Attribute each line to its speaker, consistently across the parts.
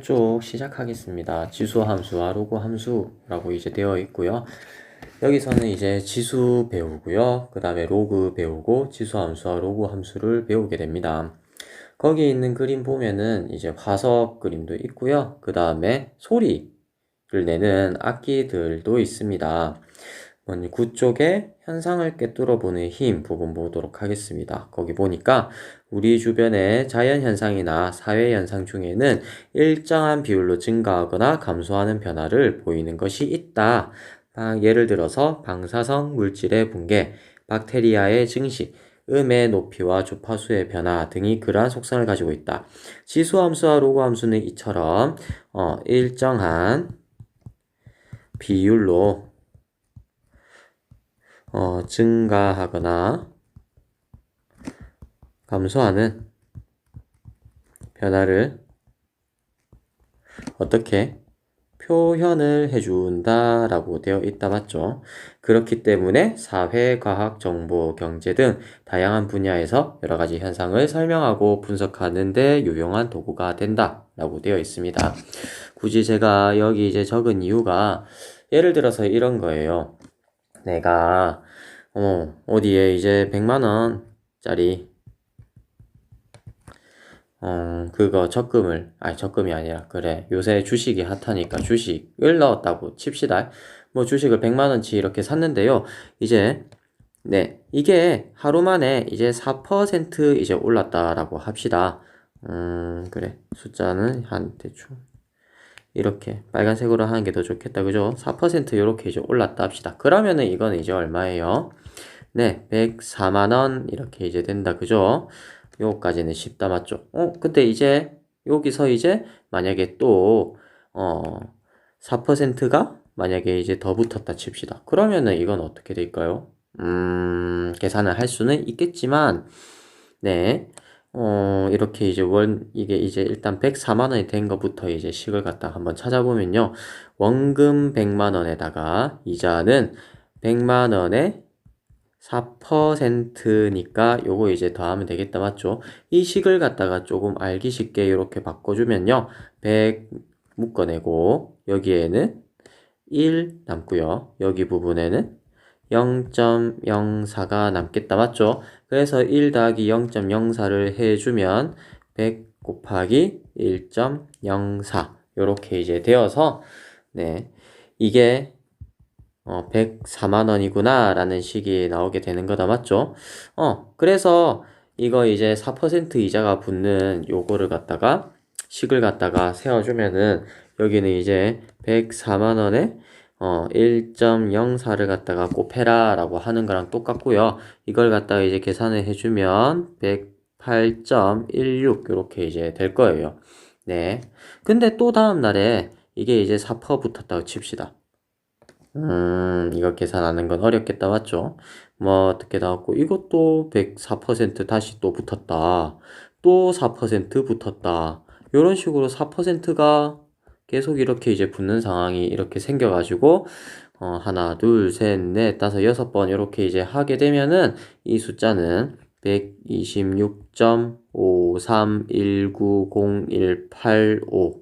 Speaker 1: 쪽 시작하겠습니다. 지수 함수와 로그 함수라고 이제 되어 있고요. 여기서는 이제 지수 배우고요. 그 다음에 로그 배우고 지수 함수와 로그 함수를 배우게 됩니다. 거기 있는 그림 보면은 이제 화석 그림도 있고요. 그 다음에 소리를 내는 악기들도 있습니다. 먼저 9쪽에 현상을 꿰뚫어 보는 힘 부분 보도록 하겠습니다. 거기 보니까 우리 주변의 자연현상이나 사회현상 중에는 일정한 비율로 증가하거나 감소하는 변화를 보이는 것이 있다. 예를 들어서 방사성 물질의 붕괴, 박테리아의 증식, 음의 높이와 주파수의 변화 등이 그러한 속성을 가지고 있다. 지수함수와 로그함수는 이처럼 일정한 비율로 증가하거나 감소하는 변화를 어떻게 표현을 해준다라고 되어 있다 맞죠? 그렇기 때문에 사회, 과학, 정보, 경제 등 다양한 분야에서 여러 가지 현상을 설명하고 분석하는 데 유용한 도구가 된다라고 되어 있습니다. 굳이 제가 여기 이제 적은 이유가 예를 들어서 이런 거예요. 내가 어디에 이제 100만 원짜리 그거 적금이 아니라 그래 요새 주식이 핫하니까 주식을 넣었다고 칩시다. 뭐 주식을 100만 원치 이렇게 샀는데요. 이제 네 이게 하루 만에 이제 4% 이제 올랐다라고 합시다. 그래 숫자는 한 대충 이렇게 빨간색으로 하는 게 더 좋겠다 그죠? 4% 이렇게 이제 올랐다 합시다. 그러면은 이거는 이제 얼마예요? 네, 104만 원 이렇게 이제 된다 그죠? 요거까지는 쉽다 맞죠? 근데 이제 여기서 이제 만약에 또 4%가 만약에 이제 더 붙었다 칩시다. 그러면은 이건 어떻게 될까요? 계산을 할 수는 있겠지만 네. 이렇게 이제 이게 이제 일단 104만 원이 된 것부터 이제 식을 갖다 한번 찾아보면요. 원금 100만 원에다가 이자는 100만 원에 4%니까 요거 이제 더하면 되겠다 맞죠? 이 식을 갖다가 조금 알기 쉽게 이렇게 바꿔주면요. 100 묶어내고 여기에는 1 남고요. 여기 부분에는 0.04가 남겠다 맞죠? 그래서 1 더하기 0.04를 해주면 100 곱하기 1.04 요렇게 이제 되어서 네 이게 104만 원이구나 라는 식이 나오게 되는 거다 맞죠? 그래서 이거 이제 4% 이자가 붙는 요거를 갖다가 식을 갖다가 세워주면은 여기는 이제 104만 원에 1.04를 갖다가 곱해라 라고 하는 거랑 똑같고요. 이걸 갖다가 이제 계산을 해주면 108.16 이렇게 이제 될 거예요. 네. 근데 또 다음 날에 이게 이제 4% 붙었다고 칩시다. 이거 계산하는 건 어렵겠다, 맞죠? 뭐, 어떻게 나왔고, 이것도 104% 다시 또 붙었다. 또 4% 붙었다. 이런 식으로 4%가 계속 이렇게 이제 붙는 상황이 이렇게 생겨가지고, 하나, 둘, 셋, 넷, 다섯, 여섯 번 이렇게 이제 하게 되면은 이 숫자는 126.53190185.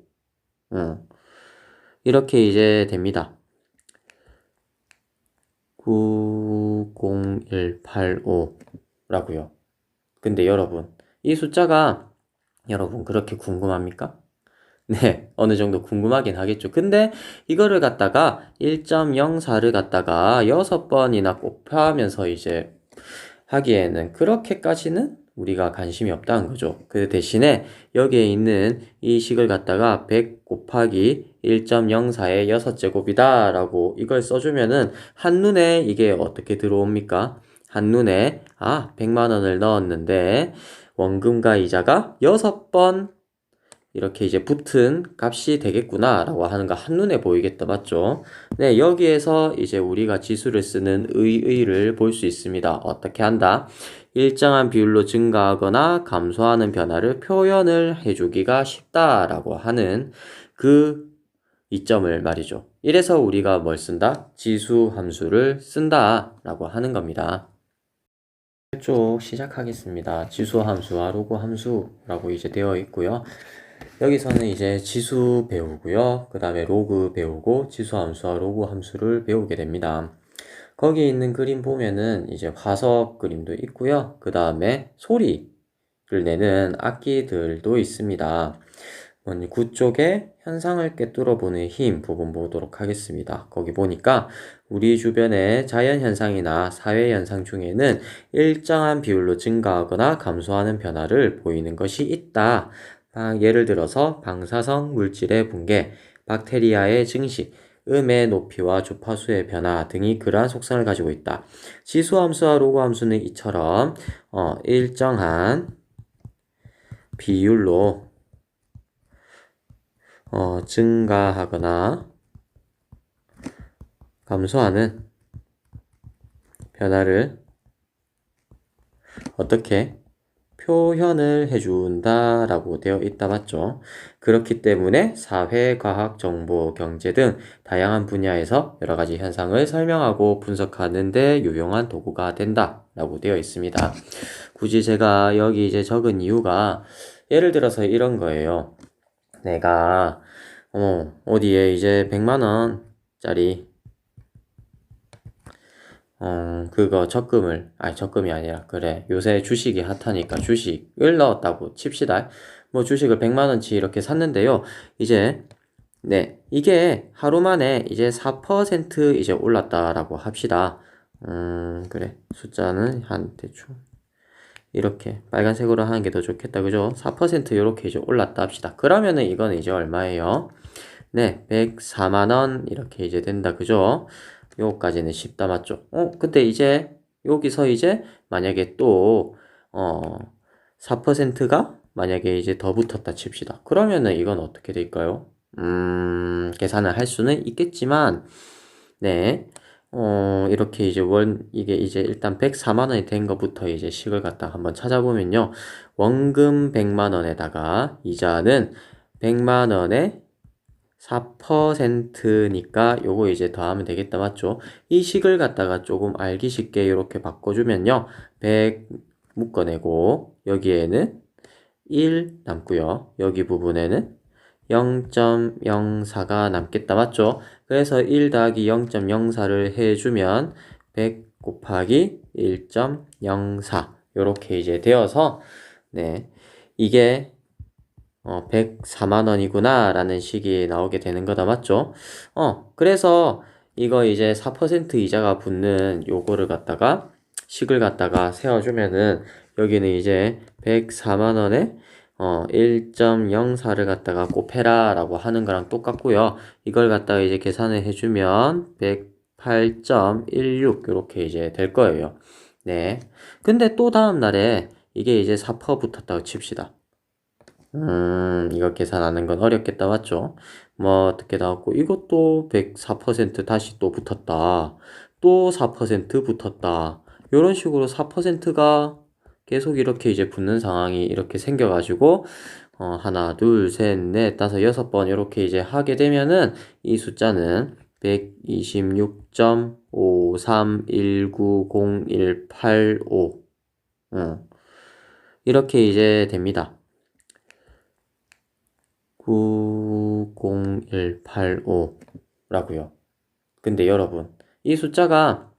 Speaker 1: 이렇게 이제 됩니다. 90185라고요. 근데 여러분, 이 숫자가 여러분 그렇게 궁금합니까? 네, 어느 정도 궁금하긴 하겠죠. 근데 이거를 갖다가 1.04를 갖다가 6번이나 곱하면서 이제 하기에는 그렇게까지는 우리가 관심이 없다는 거죠. 그 대신에 여기에 있는 이 식을 갖다가 100 곱하기 1.04의 6제곱이다 라고 이걸 써주면은 한눈에 이게 어떻게 들어옵니까? 한눈에 100만 원을 넣었는데 원금과 이자가 6번 이렇게 이제 붙은 값이 되겠구나 라고 하는 거 한눈에 보이겠다 맞죠? 네 여기에서 이제 우리가 지수를 쓰는 의의를 볼 수 있습니다. 어떻게 한다? 일정한 비율로 증가하거나 감소하는 변화를 표현을 해주기가 쉽다라고 하는 그 이점을 말이죠. 이래서 우리가 뭘 쓴다? 지수 함수를 쓴다라고 하는 겁니다. 쭉 시작하겠습니다. 지수 함수와 로그 함수라고 이제 되어 있고요. 여기서는 이제 지수 배우고요. 그 다음에 로그 배우고 지수 함수와 로그 함수를 배우게 됩니다. 거기 있는 그림 보면은 이제 화석 그림도 있고요. 그 다음에 소리를 내는 악기들도 있습니다. 먼저 9쪽에 현상을 꿰뚫어 보는 힘 부분 보도록 하겠습니다. 거기 보니까 우리 주변의 자연 현상이나 사회 현상 중에는 일정한 비율로 증가하거나 감소하는 변화를 보이는 것이 있다. 예를 들어서 방사성 물질의 붕괴, 박테리아의 증식, 음의 높이와 주파수의 변화 등이 그러한 속성을 가지고 있다. 지수함수와 로그함수는 이처럼 일정한 비율로 증가하거나 감소하는 변화를 어떻게 표현을 해준다라고 되어 있다 맞죠? 그렇기 때문에 사회, 과학, 정보, 경제 등 다양한 분야에서 여러 가지 현상을 설명하고 분석하는 데 유용한 도구가 된다라고 되어 있습니다. 굳이 제가 여기 이제 적은 이유가 예를 들어서 이런 거예요. 내가 어디에 이제 100만 원짜리 그거 적금이 아니라, 그래. 요새 주식이 핫하니까 주식을 넣었다고 칩시다. 뭐 주식을 100만 원치 이렇게 샀는데요. 이제, 네. 이게 하루 만에 이제 4% 이제 올랐다라고 합시다. 그래. 숫자는 한 대충 이렇게 빨간색으로 하는 게 더 좋겠다. 그죠? 4% 이렇게 이제 올랐다 합시다. 그러면은 이거는 이제 얼마예요? 네. 104만 원 이렇게 이제 된다. 그죠? 요거까지는 쉽다 맞죠? 근데 이제 여기서 이제 만약에 또 4%가 만약에 이제 더 붙었다 칩시다. 그러면은 이건 어떻게 될까요? 계산을 할 수는 있겠지만 네. 이렇게 이제 이게 이제 일단 104만 원이 된 것부터 이제 식을 갖다 한번 찾아보면요. 원금 100만 원에다가 이자는 100만 원에 4%니까 요거 이제 더하면 되겠다 맞죠? 이 식을 갖다가 조금 알기 쉽게 이렇게 바꿔주면요. 100 묶어내고 여기에는 1 남고요. 여기 부분에는 0.04가 남겠다 맞죠? 그래서 1 더하기 0.04를 해주면 100 곱하기 1.04 요렇게 이제 되어서 네 이게 104만 원이구나 라는 식이 나오게 되는 거다 맞죠? 그래서 이거 이제 4% 이자가 붙는 요거를 갖다가 식을 갖다가 세워주면은 여기는 이제 104만 원에 1.04를 갖다가 곱해라 라고 하는 거랑 똑같고요. 이걸 갖다가 이제 계산을 해주면 108.16 이렇게 이제 될 거예요. 네. 근데 또 다음 날에 이게 이제 4% 붙었다고 칩시다. 이거 계산하는 건 어렵겠다, 맞죠? 뭐, 어떻게 나왔고, 이것도 104% 다시 또 붙었다. 또 4% 붙었다. 이런 식으로 4%가 계속 이렇게 이제 붙는 상황이 이렇게 생겨가지고, 하나, 둘, 셋, 넷, 다섯, 여섯 번 이렇게 이제 하게 되면은 이 숫자는 126.5319018 이렇게 이제 됩니다. 90185라고요. 근데 여러분, 이 숫자가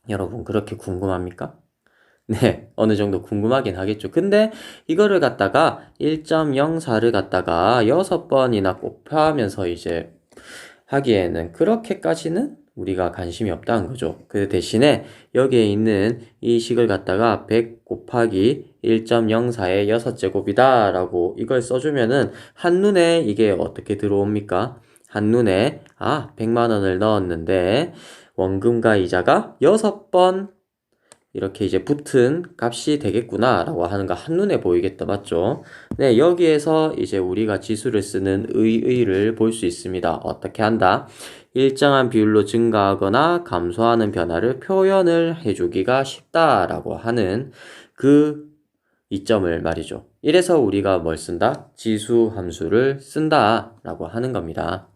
Speaker 1: 여러분 그렇게 궁금합니까? 네, 어느 정도 궁금하긴 하겠죠. 근데 이거를 갖다가 1.04를 갖다가 6번이나 곱하면서 이제 하기에는 그렇게까지는 우리가 관심이 없다는 거죠. 그 대신에 여기에 있는 이 식을 갖다가 100 곱하기 1.04의 6제곱이다 라고 이걸 써주면은 한눈에 이게 어떻게 들어옵니까? 한눈에 100만 원을 넣었는데 원금과 이자가 6번 이렇게 이제 붙은 값이 되겠구나 라고 하는 거 한눈에 보이겠다 맞죠? 네, 여기에서 이제 우리가 지수를 쓰는 의의를 볼 수 있습니다. 어떻게 한다? 일정한 비율로 증가하거나 감소하는 변화를 표현을 해주기가 쉽다라고 하는 그 이점을 말이죠. 이래서 우리가 뭘 쓴다? 지수 함수를 쓴다라고 하는 겁니다.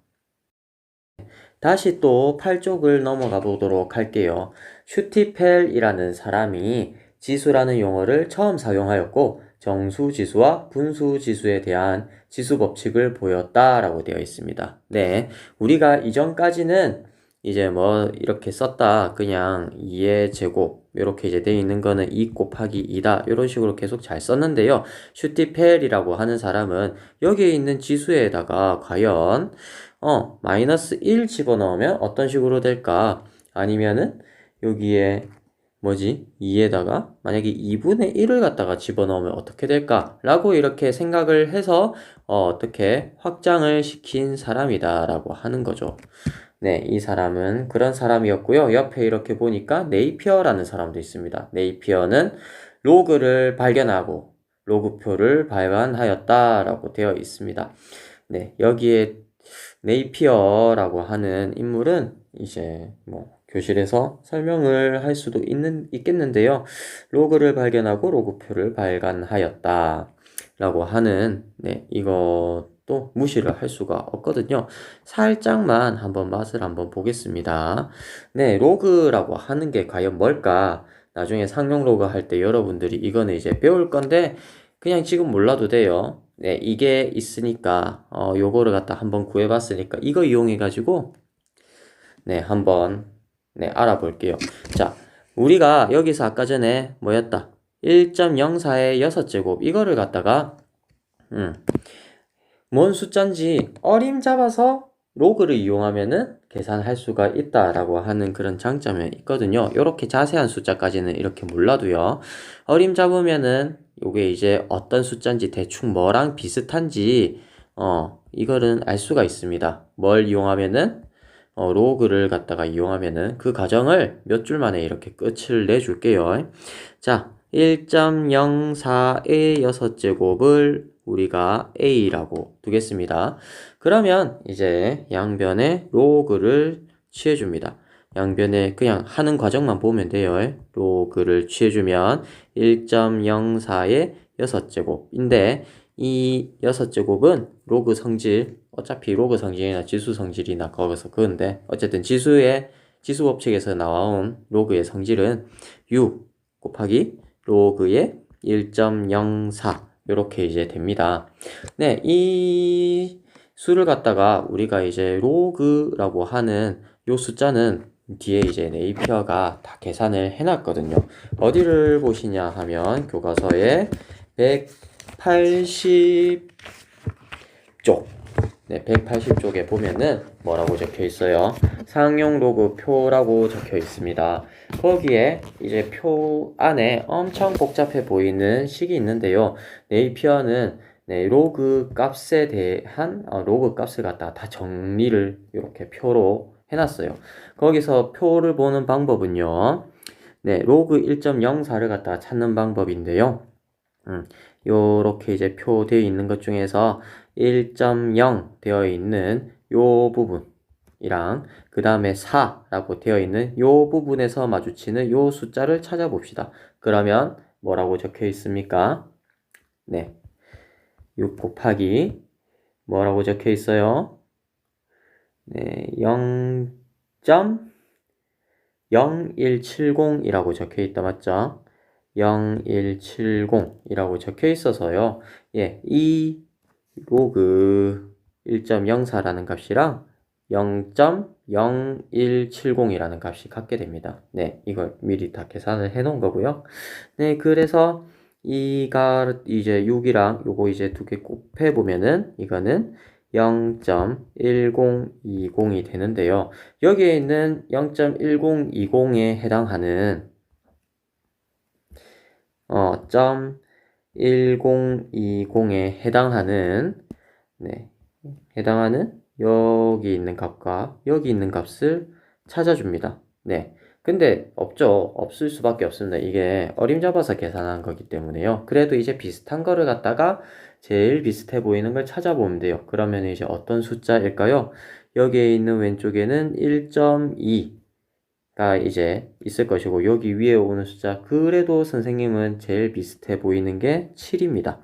Speaker 1: 다시 또 8쪽을 넘어가 보도록 할게요. 슈티펠이라는 사람이 지수라는 용어를 처음 사용하였고 정수지수와 분수지수에 대한 지수 법칙을 보였다라고 되어 있습니다. 네, 우리가 이전까지는 이제 뭐 이렇게 썼다 그냥 2의 제곱 이렇게 이제 되어 있는 거는 2 곱하기 2다 이런 식으로 계속 잘 썼는데요. 슈티펠이라고 하는 사람은 여기에 있는 지수에다가 과연 마이너스 1 집어넣으면 어떤 식으로 될까? 아니면은 여기에 뭐지? 2에다가 만약에 2분의 1을 갖다가 집어넣으면 어떻게 될까? 라고 이렇게 생각을 해서 어떻게 확장을 시킨 사람이다 라고 하는 거죠. 네, 이 사람은 그런 사람이었고요. 옆에 이렇게 보니까 네이피어라는 사람도 있습니다. 네이피어는 로그를 발견하고 로그표를 발간하였다라고 되어 있습니다. 네, 여기에 네이피어라고 하는 인물은 이제 뭐 교실에서 설명을 할 수도 있겠는데요. 로그를 발견하고 로그표를 발간하였다 라고 하는 이것도 무시를 할 수가 없거든요. 살짝만 한번 맛을 한번 보겠습니다. 네, 로그라고 하는 게 과연 뭘까? 나중에 상용 로그 할 때 여러분들이 이거는 이제 배울 건데 그냥 지금 몰라도 돼요. 네, 이게 있으니까 요거를 갖다 한번 구해봤으니까 이거 이용해가지고 한번 알아볼게요. 자, 우리가 여기서 아까 전에 뭐였다? 1.04의 6제곱 이거를 갖다가 뭔 숫자인지 어림잡아서 로그를 이용하면은 계산할 수가 있다라고 하는 그런 장점이 있거든요. 이렇게 자세한 숫자까지는 이렇게 몰라도요. 어림잡으면은 요게 이제 어떤 숫자인지 대충 뭐랑 비슷한지 이거는 알 수가 있습니다. 뭘 이용하면은 로그를 갖다가 이용하면은 그 가정을 몇 줄 만에 이렇게 끝을 내줄게요. 자, 1.04의 6제곱을 우리가 A라고 두겠습니다. 그러면 이제 양변에 로그를 취해줍니다. 양변에 그냥 하는 과정만 보면 돼요. 로그를 취해주면 1.04의 6제곱인데 이 6제곱은 로그 성질, 어차피 로그 성질이나 지수 성질이나 거기서 그건데 어쨌든 지수 법칙에서 나온 로그의 성질은 6 곱하기 로그의 1.04 이렇게 이제 됩니다. 네, 이 수를 갖다가 우리가 이제 로그라고 하는 요 숫자는 뒤에 이제 네이피어가 다 계산을 해놨거든요. 어디를 보시냐 하면 교과서에 180쪽 180쪽에 보면은 뭐라고 적혀 있어요? 상용 로그 표라고 적혀 있습니다. 거기에 이제 표 안에 엄청 복잡해 보이는 식이 있는데요. 네이피어는 로그 값에 대한 로그 값을 갖다 다 정리를 이렇게 표로 해놨어요. 거기서 표를 보는 방법은요. 로그 1.04를 갖다 찾는 방법인데요. 요렇게 이제 표되어 있는 것 중에서 1.0 되어 있는 요 부분이랑 그 다음에 4라고 되어 있는 요 부분에서 마주치는 요 숫자를 찾아봅시다. 그러면 뭐라고 적혀 있습니까? 6 곱하기 뭐라고 적혀 있어요? 0.0170이라고 적혀 있다 맞죠? 0170이라고 적혀 있어서요. 이 로그 1.04라는 값이랑 0.0170이라는 값이 같게 됩니다. 이걸 미리 다 계산을 해 놓은 거고요. 그래서 이가 이제 6이랑 요거 이제 두 개 곱해 보면은 이거는 0.1020이 되는데요. 여기에 있는 0.1020에 해당하는 1020에 해당하는 여기 있는 값과 여기 있는 값을 찾아줍니다. 근데 없죠. 없을 수밖에 없습니다. 이게 어림잡아서 계산한 거기 때문에요. 그래도 이제 비슷한 거를 갖다가 제일 비슷해 보이는 걸 찾아보면 돼요. 그러면 이제 어떤 숫자일까요? 여기에 있는 왼쪽에는 1.2가 이제 있을 것이고 여기 위에 오는 숫자 그래도 선생님은 제일 비슷해 보이는 게 7입니다.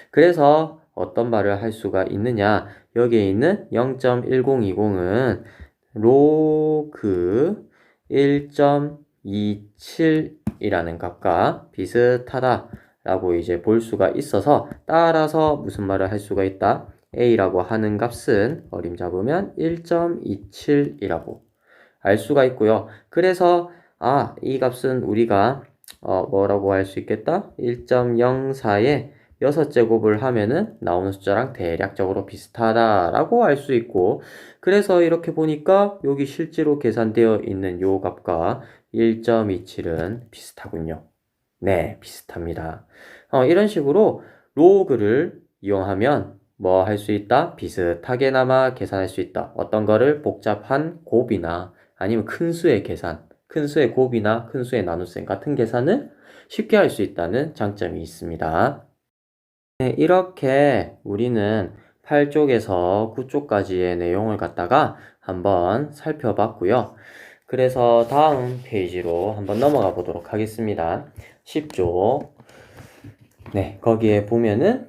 Speaker 1: 그래서 어떤 말을 할 수가 있느냐? 여기에 있는 0.1020은 로그 1.27이라는 값과 비슷하다 라고 이제 볼 수가 있어서 따라서 무슨 말을 할 수가 있다? A라고 하는 값은 어림 잡으면 1.27이라고 알 수가 있고요. 그래서 이 값은 우리가 뭐라고 할 수 있겠다? 1.04에 6제곱을 하면은 나오는 숫자랑 대략적으로 비슷하다라고 알 수 있고, 그래서 이렇게 보니까 여기 실제로 계산되어 있는 요 값과 1.27은 비슷하군요. 네, 비슷합니다. 이런 식으로 로그를 이용하면 뭐 할 수 있다? 비슷하게나마 계산할 수 있다. 어떤 거를 복잡한 곱이나 아니면 큰 수의 계산, 큰 수의 곱이나 큰 수의 나눗셈 같은 계산을 쉽게 할 수 있다는 장점이 있습니다. 네, 이렇게 우리는 8쪽에서 9쪽까지의 내용을 갖다가 한번 살펴봤고요. 그래서 다음 페이지로 한번 넘어가 보도록 하겠습니다. 10쪽. 네, 거기에 보면은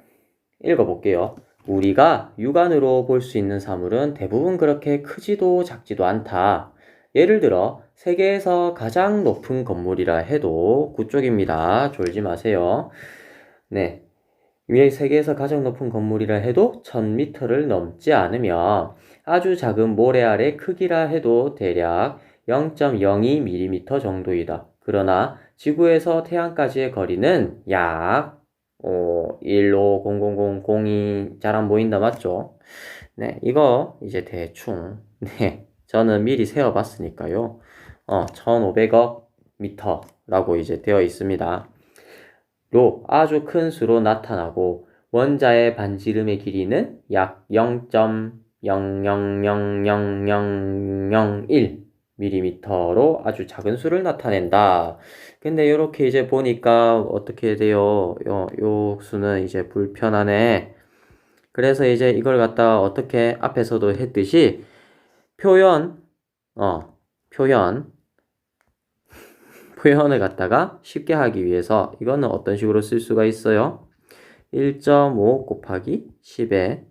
Speaker 1: 읽어볼게요. 우리가 육안으로 볼 수 있는 사물은 대부분 그렇게 크지도 작지도 않다. 예를 들어 세계에서 가장 높은 건물이라 해도 그쪽입니다. 졸지 마세요. 네, 위에 세계에서 가장 높은 건물이라 해도 1000m를 넘지 않으며 아주 작은 모래알의 크기라 해도 대략 0.02mm 정도이다. 그러나 지구에서 태양까지의 거리는 약 1500002 잘 안 보인다 맞죠? 네, 이거 이제 대충 네, 저는 미리 세어봤으니까요. 1500억 미터라고 이제 되어 있습니다. 로 아주 큰 수로 나타나고 원자의 반지름의 길이는 약 0.000001mm로 아주 작은 수를 나타낸다. 근데 이렇게 이제 보니까 어떻게 돼요? 요 수는 이제 불편하네. 그래서 이제 이걸 갖다 어떻게 앞에서도 했듯이 표현, 표현, 표현을 갖다가 쉽게 하기 위해서 이거는 어떤 식으로 쓸 수가 있어요? 1.5 곱하기 10의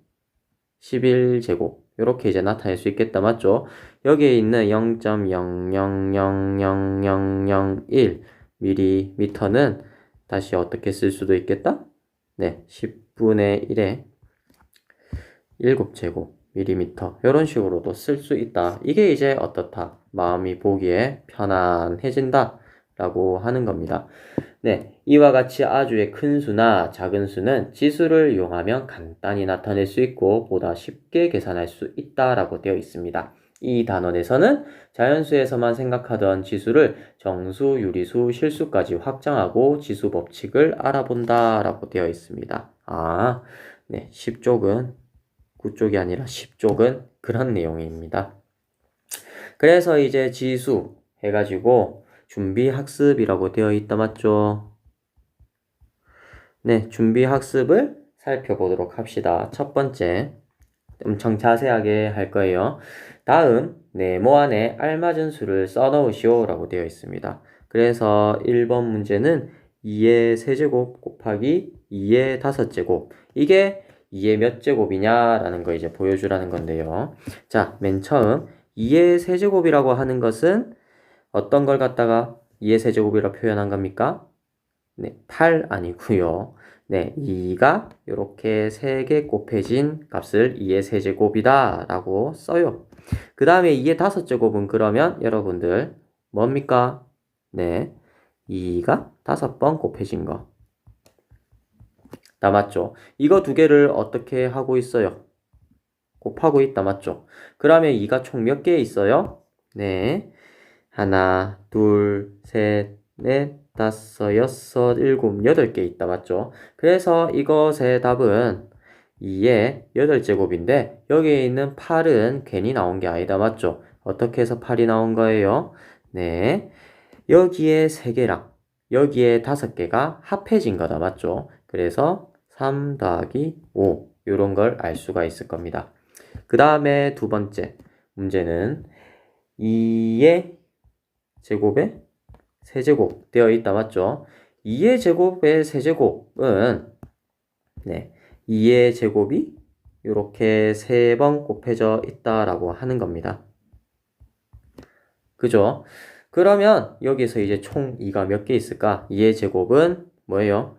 Speaker 1: 11제곱 이렇게 이제 나타낼 수 있겠다 맞죠? 여기에 있는 0.000001mm는 다시 어떻게 쓸 수도 있겠다? 네, 10분의 1의 7제곱 밀리미터 이런 식으로도 쓸 수 있다. 이게 이제 어떻다? 마음이 보기에 편안해진다 라고 하는 겁니다. 네, 이와 같이 아주의 큰 수나 작은 수는 지수를 이용하면 간단히 나타낼 수 있고 보다 쉽게 계산할 수 있다라고 되어 있습니다. 이 단원에서는 자연수에서만 생각하던 지수를 정수, 유리수, 실수까지 확장하고 지수 법칙을 알아본다라고 되어 있습니다. 네, 10쪽은 9쪽이 아니라 10쪽은 그런 내용입니다. 그래서 이제 지수 해가지고 준비학습이라고 되어 있다 맞죠? 네, 준비학습을 살펴보도록 합시다. 첫 번째, 엄청 자세하게 할 거예요. 다음, 네모 안에 알맞은 수를 써넣으시오 라고 되어 있습니다. 그래서 1번 문제는 2의 세제곱 곱하기 2의 5제곱. 이게 2의 몇 제곱이냐 라는 거 이제 보여주라는 건데요. 자, 맨 처음 2의 세제곱이라고 하는 것은 어떤 걸 갖다가 2의 세제곱이라고 표현한 겁니까? 네, 8 아니고요. 네, 2가 이렇게 3개 곱해진 값을 2의 세제곱이다 라고 써요. 그 다음에 2의 5제곱은 그러면 여러분들 뭡니까? 네, 2가 5번 곱해진 거. 다 맞죠? 이거 두 개를 어떻게 하고 있어요? 곱하고 있다 맞죠? 그러면 2가 총 몇 개 있어요? 네, 하나, 둘, 셋, 넷, 다섯, 여섯, 일곱, 8개 있다 맞죠? 그래서 이것의 답은 2의 8제곱인데 여기에 있는 8은 괜히 나온 게 아니다 맞죠? 어떻게 해서 8이 나온 거예요? 네, 여기에 3개랑 여기에 5개가 합해진 거다 맞죠? 그래서 3 더하기 5 이런 걸 알 수가 있을 겁니다. 그 다음에 두 번째 문제는 2의 제곱에 세제곱 되어 있다 맞죠? 2의 제곱의 세제곱은 네, 2의 제곱이 이렇게 3번 곱해져 있다라고 하는 겁니다. 그죠? 그러면 여기서 이제 총 2가 몇 개 있을까? 2의 제곱은 뭐예요?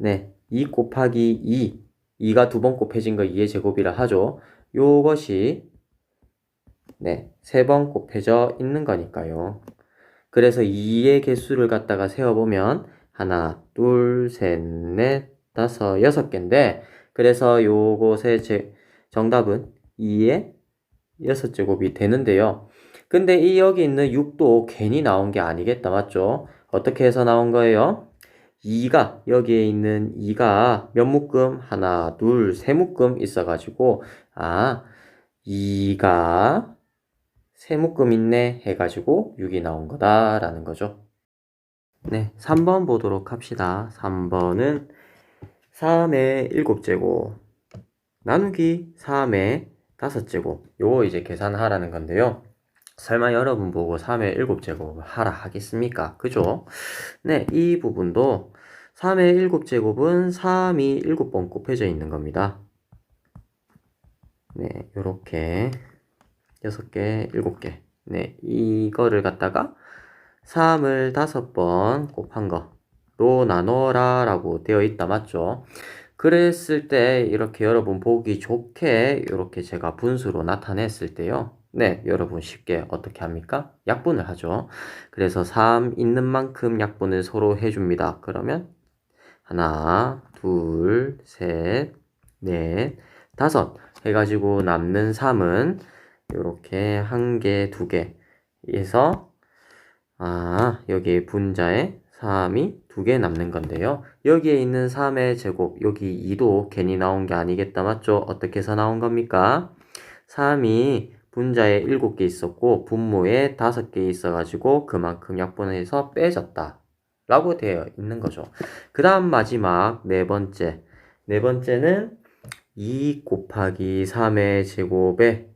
Speaker 1: 네, 2 곱하기 2, 2가 두 번 곱해진 거 2의 제곱이라 하죠. 요것이 네, 3번 곱해져 있는 거니까요. 그래서 2의 개수를 갖다가 세어보면 하나, 둘, 셋, 넷, 다섯, 6개인데 그래서 요것의 정답은 2의 6제곱이 되는데요. 근데 이 여기 있는 6도 괜히 나온 게 아니겠다, 맞죠? 어떻게 해서 나온 거예요? 2가 여기에 있는 2가 몇 묶음? 하나, 둘, 세 묶음 있어가지고 2가 세 묶음 있네 해가지고 6이 나온 거다라는 거죠. 네, 3번 보도록 합시다. 3번은 3의 7제곱 나누기 3의 5제곱 요거 이제 계산하라는 건데요. 설마 여러분 보고 3의 7제곱 하라 하겠습니까? 그죠? 네, 이 부분도 3의 7제곱은 3이 7번 곱해져 있는 겁니다. 네, 요렇게 6개, 7개. 네, 이거를 갖다가 3을 5번 곱한 거로 나눠라 라고 되어 있다, 맞죠? 그랬을 때 이렇게 여러분 보기 좋게 이렇게 제가 분수로 나타냈을 때요. 네, 여러분 쉽게 어떻게 합니까? 약분을 하죠. 그래서 3 있는 만큼 약분을 서로 해줍니다. 그러면 하나, 둘, 셋, 넷, 다섯 해가지고 남는 3은 이렇게 한 개, 두 개 해서 여기 분자에 3이 두 개 남는 건데요. 여기에 있는 3의 제곱, 여기 2도 괜히 나온 게 아니겠다, 맞죠? 어떻게 해서 나온 겁니까? 3이 분자에 7개 있었고 분모에 5개 있어가지고 그만큼 약분해서 빼졌다 라고 되어 있는 거죠. 그 다음 마지막 네 번째는 2 곱하기 3의 제곱에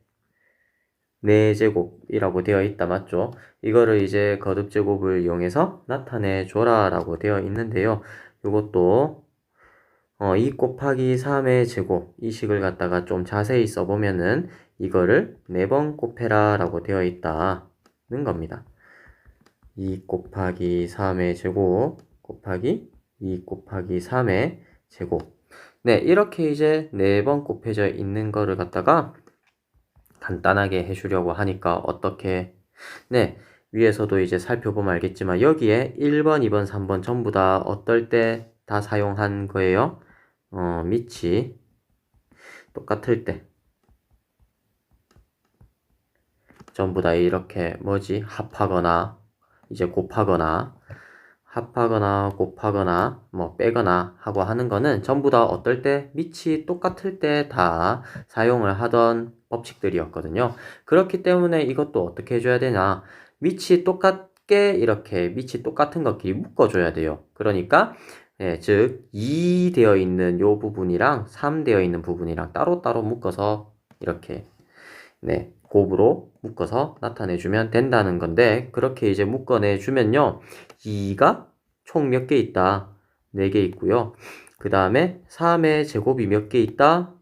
Speaker 1: 4제곱이라고 되어 있다, 맞죠? 이거를 이제 거듭제곱을 이용해서 나타내 줘라 라고 되어 있는데요. 이것도 2 곱하기 3의 제곱 이 식을 갖다가 좀 자세히 써보면은 이거를 4번 곱해라 라고 되어 있다는 겁니다. 2 곱하기 3의 제곱 곱하기 2 곱하기 3의 제곱. 네, 이렇게 이제 4번 곱해져 있는 거를 갖다가 간단하게 해주려고 하니까 어떻게 네, 위에서도 이제 살펴보면 알겠지만 여기에 1번, 2번, 3번 전부 다 어떨 때 다 사용한 거예요? 밑이 똑같을 때 전부 다 이렇게 합하거나 이제 곱하거나 뭐 빼거나 하고 하는 거는 전부 다 어떨 때 밑이 똑같을 때 다 사용을 하던 법칙들이었거든요. 그렇기 때문에 이것도 어떻게 해줘야 되냐? 밑이 똑같게 이렇게 밑이 똑같은 것끼리 묶어줘야 돼요. 그러니까 즉 2 되어 있는 요 부분이랑 3 되어 있는 부분이랑 따로따로 묶어서 이렇게 곱으로 묶어서 나타내주면 된다는 건데 그렇게 이제 묶어내주면요 2가 총 몇 개 있다? 4개 있고요. 그 다음에 3의 제곱이 몇 개 있다?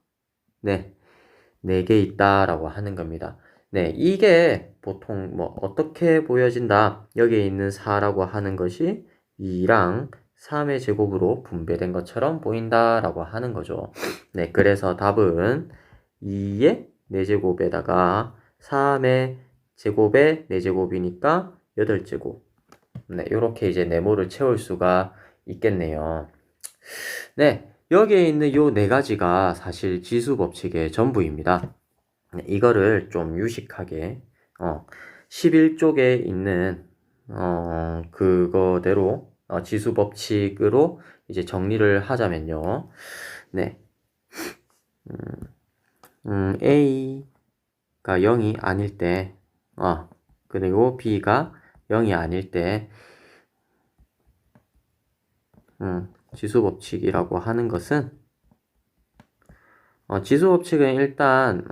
Speaker 1: 네, 4개 있다라고 하는 겁니다. 네, 이게 보통 뭐 어떻게 보여진다? 여기에 있는 4라고 하는 것이 2랑 3의 제곱으로 분배된 것처럼 보인다라고 하는 거죠. 네, 그래서 답은 2의 4제곱에다가 3의 제곱에 4제곱이니까 8제곱. 네, 이렇게 이제 네모를 채울 수가 있겠네요. 네, 여기에 있는 요 네 가지가 사실 지수 법칙의 전부입니다. 네, 이거를 좀 유식하게 11쪽에 있는 그거대로 지수 법칙으로 이제 정리를 하자면요. 네. A가 0이 아닐 때, 그리고 B가 0이 아닐 때, 지수 법칙이라고 하는 것은, 지수 법칙은 일단,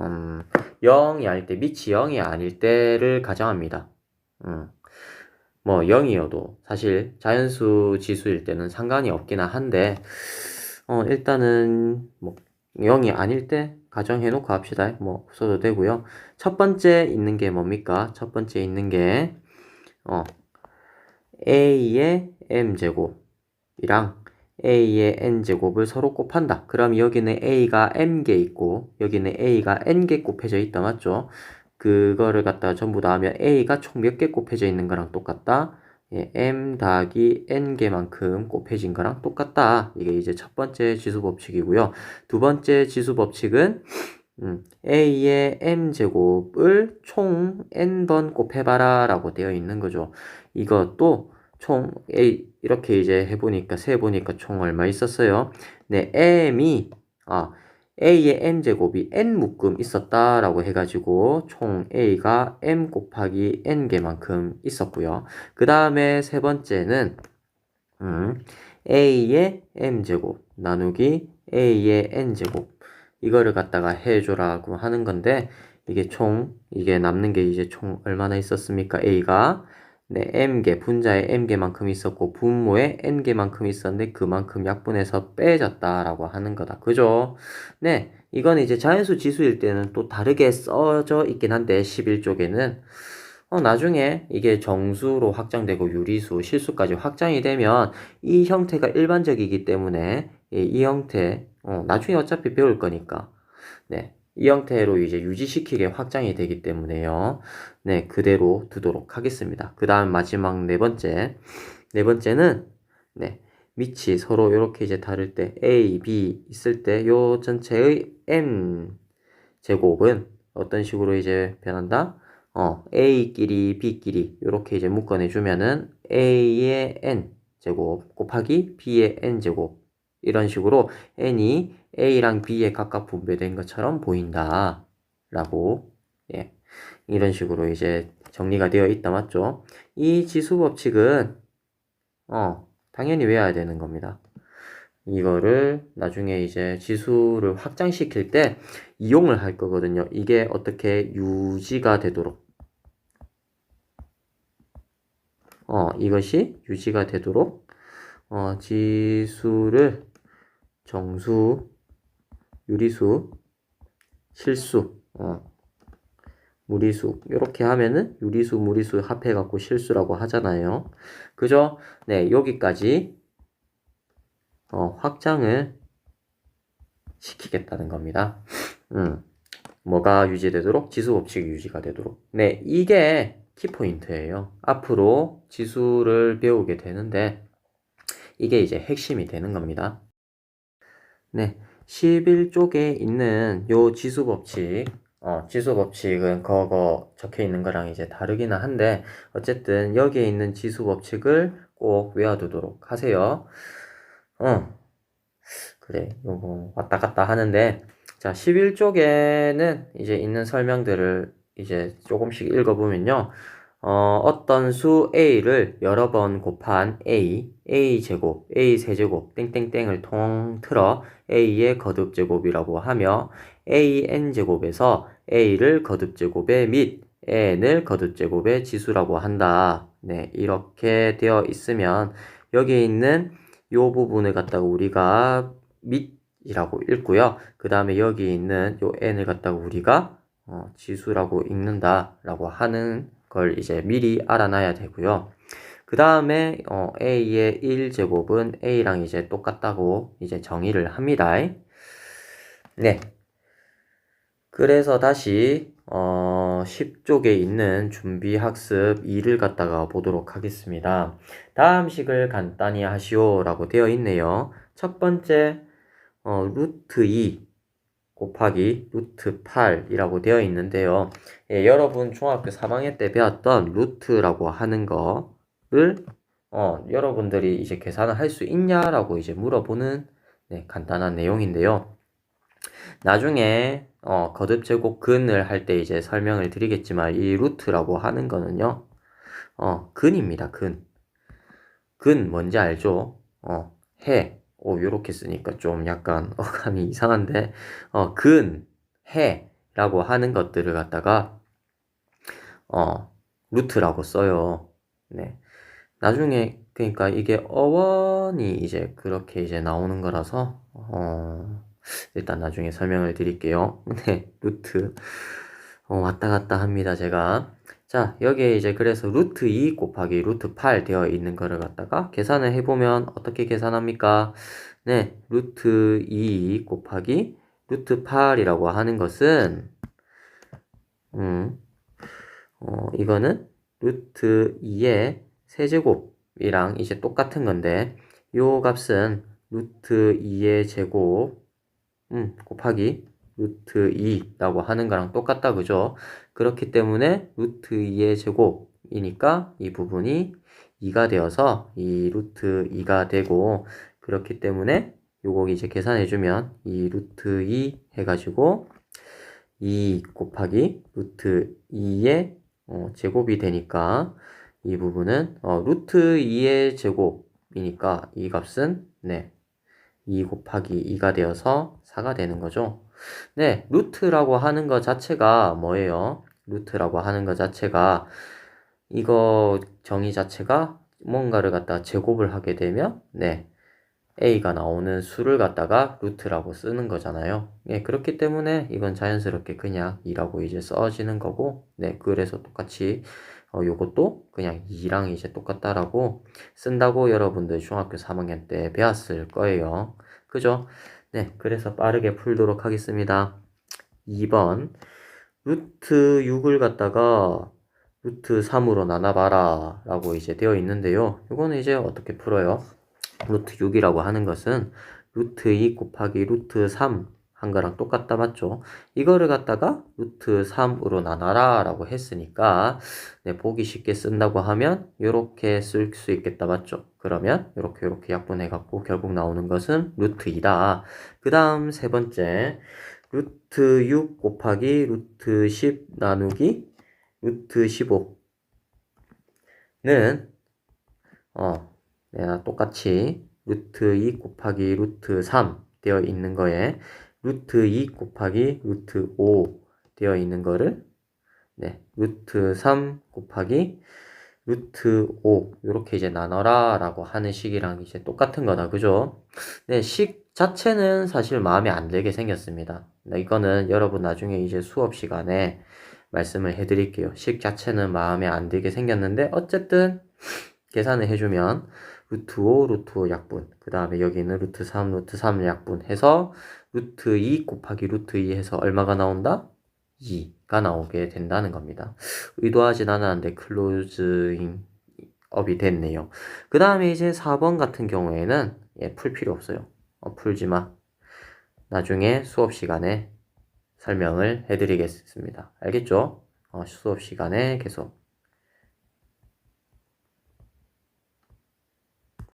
Speaker 1: 0이 아닐 때, 밑이 0이 아닐 때를 가정합니다. 뭐 0이어도 사실 자연수 지수일 때는 상관이 없기는 한데, 일단은 뭐 0이 아닐 때 가정해 놓고 합시다. 뭐 써도 되고요. 첫 번째 있는 게 뭡니까? 첫 번째 있는 게 A의 M제곱이랑 a의 n제곱을 서로 곱한다. 그럼 여기는 a가 m개 있고 여기는 a가 n개 곱해져 있다. 맞죠? 그거를 갖다가 전부 다 하면 a가 총 몇 개 곱해져 있는 거랑 똑같다. 예, m 더하기 n개만큼 곱해진 거랑 똑같다. 이게 이제 첫 번째 지수 법칙이고요. 두 번째 지수 법칙은 a의 m제곱을 총 n번 곱해봐라 라고 되어 있는 거죠. 이것도 총 a 이렇게 이제 해보니까 세보니까 총 얼마 있었어요? 네, m이 a의 m제곱이 n 묶음 있었다 라고 해가지고 총 a가 m 곱하기 n개만큼 있었고요. 그 다음에 세 번째는 a의 m제곱 나누기 a의 n제곱 이거를 갖다가 해줘라고 하는 건데 이게 남는 게 이제 총 얼마나 있었습니까? a가 네, m개 분자에 m개만큼 있었고 분모에 n개만큼 있었는데 그만큼 약분해서 빼졌다라고 하는 거다. 그죠? 네, 이건 이제 자연수 지수일 때는 또 다르게 써져 있긴 한데 11쪽에는 나중에 이게 정수로 확장되고 유리수, 실수까지 확장이 되면 이 형태가 일반적이기 때문에 이 형태 나중에 어차피 배울 거니까 네, 이 형태로 이제 유지시키게 확장이 되기 때문에요. 네, 그대로 두도록 하겠습니다. 그 다음 마지막 네 번째는 네, 밑이 서로 이렇게 이제 다를 때 A, B 있을 때 요 전체의 M 제곱은 어떤 식으로 이제 변한다? A끼리 B끼리 이렇게 이제 묶어내주면은 A의 N 제곱 곱하기 B의 N 제곱 이런 식으로 N이 A랑 B에 각각 분배된 것처럼 보인다 라고 예, 이런 식으로 이제 정리가 되어 있다. 맞죠? 이 지수 법칙은 당연히 외워야 되는 겁니다. 이거를 나중에 이제 지수를 확장시킬 때 이용을 할 거거든요. 이게 어떻게 유지가 되도록 이것이 유지가 되도록 지수를 정수, 유리수, 실수, 무리수 이렇게 하면은 유리수, 무리수 합해갖고 실수라고 하잖아요. 그죠? 네, 여기까지 확장을 시키겠다는 겁니다. 뭐가 유지되도록? 지수 법칙이 유지가 되도록. 네, 이게 키포인트예요. 앞으로 지수를 배우게 되는데 이게 이제 핵심이 되는 겁니다. 네, 11쪽에 있는 요 지수 법칙 지수 법칙은 그거 적혀 있는 거랑 이제 다르기는 한데 어쨌든 여기에 있는 지수 법칙을 꼭 외워두도록 하세요. 그래, 요거 왔다 갔다 하는데 자, 11쪽에는 이제 있는 설명들을 이제 조금씩 읽어보면요. 어떤 수 A를 여러 번 곱한 A제곱, A 세제곱, 땡땡땡을 통틀어 A의 거듭제곱이라고 하며 AN제곱에서 A를 거듭제곱의 및 N을 거듭제곱의 지수라고 한다. 네, 이렇게 되어 있으면 여기에 있는 요 부분을 갖다가 우리가 밑이라고 읽고요. 그 다음에 여기 있는 요 n을 갖다가 우리가 지수라고 읽는다라고 하는 걸 이제 미리 알아놔야 되고요. 그 다음에 a의 1제곱은 a랑 이제 똑같다고 이제 정의를 합니다. 네. 그래서 다시 10쪽에 있는 준비학습 2를 갖다가 보도록 하겠습니다. 다음 식을 간단히 하시오라고 되어 있네요. 첫 번째 루트 2 곱하기 루트 8이라고 되어 있는데요. 예, 여러분 중학교 3학년 때 배웠던 루트라고 하는 거를 여러분들이 이제 계산을 할 수 있냐라고 이제 물어보는 간단한 내용인데요. 나중에 거듭제곱 근을 할 때 이제 설명을 드리겠지만 이 루트라고 하는 거는요. 근입니다. 근 뭔지 알죠? 해. 요렇게 쓰니까 좀 약간 어감이 이상한데 근, 해라고 하는 것들을 갖다가 루트라고 써요. 네. 나중에 그러니까 이게 어원이 이제 그렇게 이제 나오는 거라서 일단 나중에 설명을 드릴게요. 네, 루트 왔다 갔다 합니다, 제가. 자, 여기에 이제 그래서 루트 2 곱하기 루트 8 되어 있는 거를 갖다가 계산을 해보면 어떻게 계산합니까? 네, 루트 2 곱하기 루트 8이라고 하는 것은, 음, 이거는 루트 2의 세제곱이랑 이제 똑같은 건데, 요 값은 루트 2의 제곱, 곱하기 루트 2라고 하는 거랑 똑같다, 그죠? 그렇기 때문에 루트 2의 제곱이니까 이 부분이 2가 되어서 이 루트 2가 되고, 그렇기 때문에 요거 이제 계산해주면 이 루트 2 해가지고 2 곱하기 루트 2의 제곱이 되니까 이 부분은 루트 2의 제곱이니까 이 값은 네, 2 곱하기 2가 되어서 4가 되는 거죠. 네, 루트라고 하는 것 자체가 뭐예요? 루트라고 하는 것 자체가 이거 정의 자체가 뭔가를 갖다 제곱을 하게 되면 네, a가 나오는 수를 갖다가 루트라고 쓰는 거잖아요. 예, 그렇기 때문에 이건 자연스럽게 그냥 2라고 이제 써지는 거고, 네, 그래서 똑같이 요것도 그냥 2랑 이제 똑같다라고 쓴다고 여러분들 중학교 3학년 때 배웠을 거예요. 그죠? 네, 그래서 빠르게 풀도록 하겠습니다. 2번 루트 6을 갖다가 루트 3으로 나눠봐라 라고 이제 되어 있는데요. 이거는 이제 어떻게 풀어요? 루트 6이라고 하는 것은 루트 2 곱하기 루트 3 한 거랑 똑같다, 맞죠? 이거를 갖다가 루트 3으로 나눠라 라고 했으니까 네, 보기 쉽게 쓴다고 하면 이렇게 쓸 수 있겠다, 맞죠? 그러면 이렇게 약분해 갖고 결국 나오는 것은 루트 2다. 그 다음 세 번째 루트 6 곱하기 루트 10 나누기 루트 15는 내가 똑같이 루트 2 곱하기 루트 3 되어 있는 거에 루트 2 곱하기 루트 5 되어 있는 거를 네, 루트 3 곱하기 루트 5 이렇게 이제 나눠라 라고 하는 식이랑 이제 똑같은 거다, 그죠? 네, 식 자체는 사실 마음에 안 들게 생겼습니다. 네, 이거는 여러분 나중에 이제 수업 시간에 말씀을 해드릴게요. 식 자체는 마음에 안 들게 생겼는데 어쨌든 계산을 해주면 루트 5, 루트 5 약분, 그 다음에 여기는 루트 3, 루트 3 약분 해서 루트 2 곱하기 루트 2 해서 얼마가 나온다? 2가 나오게 된다는 겁니다. 의도하진 않았는데 클로즈인 업이 됐네요. 그 다음에 이제 4번 같은 경우에는 풀 필요 없어요. 풀지 마. 나중에 수업 시간에 설명을 해드리겠습니다. 알겠죠? 수업 시간에 계속